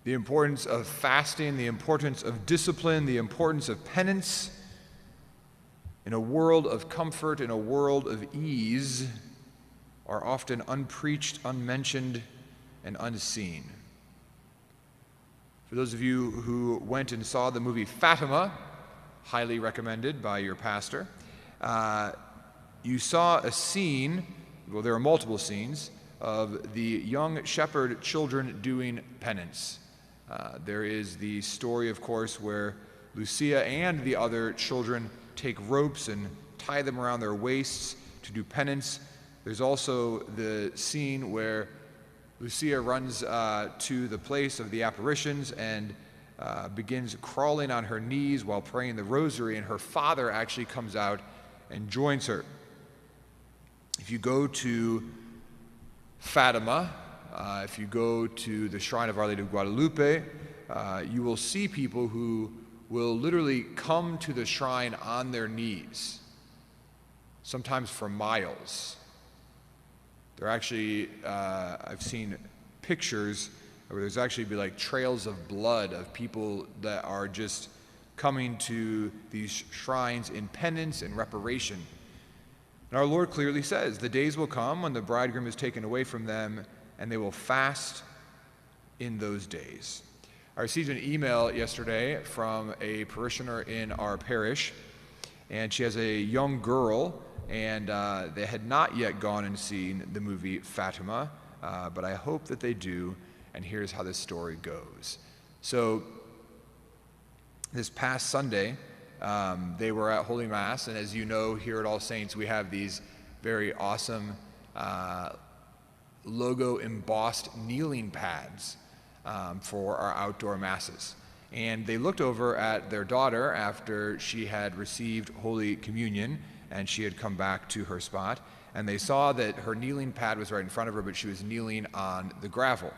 the importance of fasting, the importance of discipline, the importance of penance in a world of comfort, in a world of ease, are often unpreached, unmentioned, and unseen. For those of you who went and saw the movie Fatima, highly recommended by your pastor, you saw a scene, well, there are multiple scenes, of the young shepherd children doing penance. There is the story, of course, where Lucia and the other children take ropes and tie them around their waists to do penance. There's also the scene where Lucia runs to the place of the apparitions and begins crawling on her knees while praying the rosary, and her father actually comes out and joins her. If you go to Fatima, if you go to the shrine of Our Lady of Guadalupe, you will see people who will literally come to the shrine on their knees, sometimes for miles. There are actually, I've seen pictures where there's actually be like trails of blood of people that are just coming to these shrines in penance and reparation. And our Lord clearly says, the days will come when the bridegroom is taken away from them, and they will fast in those days. I received an email yesterday from a parishioner in our parish, and she has a young girl, and they had not yet gone and seen the movie Fatima, but I hope that they do, and here's how this story goes. So this past Sunday, they were at Holy Mass, and as you know, here at All Saints, we have these very awesome logo embossed kneeling pads for our outdoor masses. And they looked over at their daughter after she had received Holy Communion and she had come back to her spot, and they saw that her kneeling pad was right in front of her, but she was kneeling on the gravel.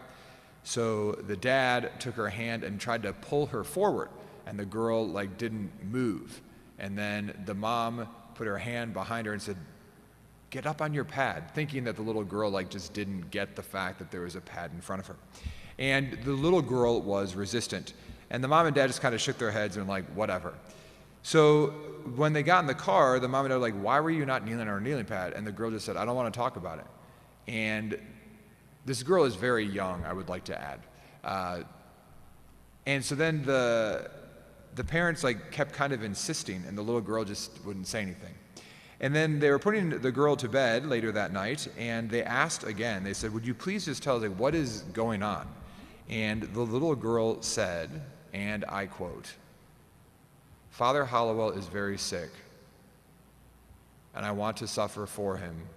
So the dad took her hand and tried to pull her forward, and the girl didn't move. And then the mom put her hand behind her and said, "Get up on your pad," thinking that the little girl just didn't get the fact that there was a pad in front of her. And the little girl was resistant. And the mom and dad just kind of shook their heads and whatever. So when they got in the car, the mom and dad were "Why were you not kneeling on our kneeling pad?" And the girl just said, "I don't want to talk about it." And this girl is very young, I would like to add. And so then the parents kept kind of insisting, and the little girl just wouldn't say anything. And then they were putting the girl to bed later that night, and they asked again. They said, "Would you please just tell us what is going on?" And the little girl said, and I quote, "Father Hollowell is very sick, and I want to suffer for him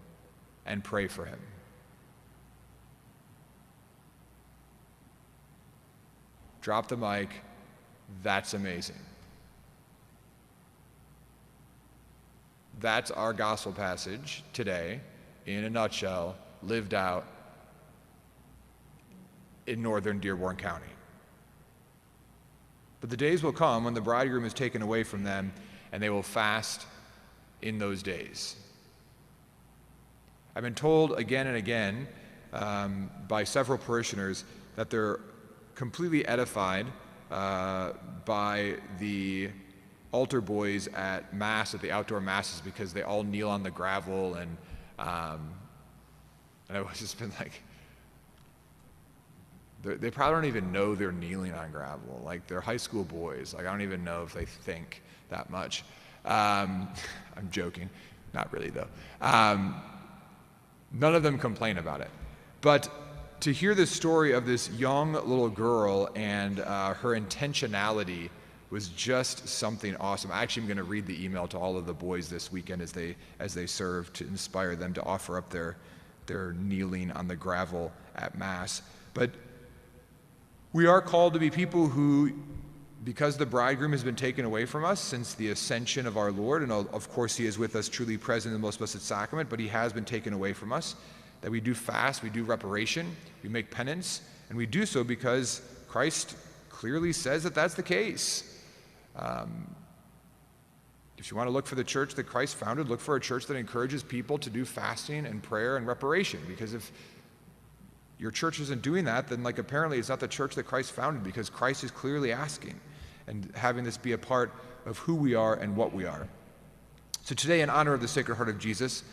and pray for him." Drop the mic. That's amazing. That's our gospel passage today, in a nutshell, lived out in northern Dearborn County. But the days will come when the bridegroom is taken away from them, and they will fast in those days. I've been told again and again by several parishioners that they're completely edified by the altar boys at Mass, at the outdoor Masses, because they all kneel on the gravel, and I've just been they probably don't even know they're kneeling on gravel. They're high school boys. I don't even know if they think that much. I'm joking. Not really, though. None of them complain about it. But to hear the story of this young little girl and her intentionality was just something awesome. I actually am going to read the email to all of the boys this weekend as they serve, to inspire them to offer up their kneeling on the gravel at Mass. But we are called to be people who, because the bridegroom has been taken away from us since the ascension of our Lord, and of course he is with us truly present in the most blessed sacrament, but he has been taken away from us, that we do fast, we do reparation, we make penance, and we do so because Christ clearly says that that's the case. If you want to look for the church that Christ founded, look for a church that encourages people to do fasting and prayer and reparation, because if your church isn't doing that, then apparently it's not the church that Christ founded, because Christ is clearly asking and having this be a part of who we are and what we are. So today, in honor of the Sacred Heart of Jesus,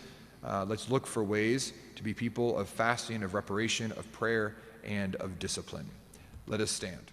let's look for ways to be people of fasting, of reparation, of prayer, and of discipline. Let us stand.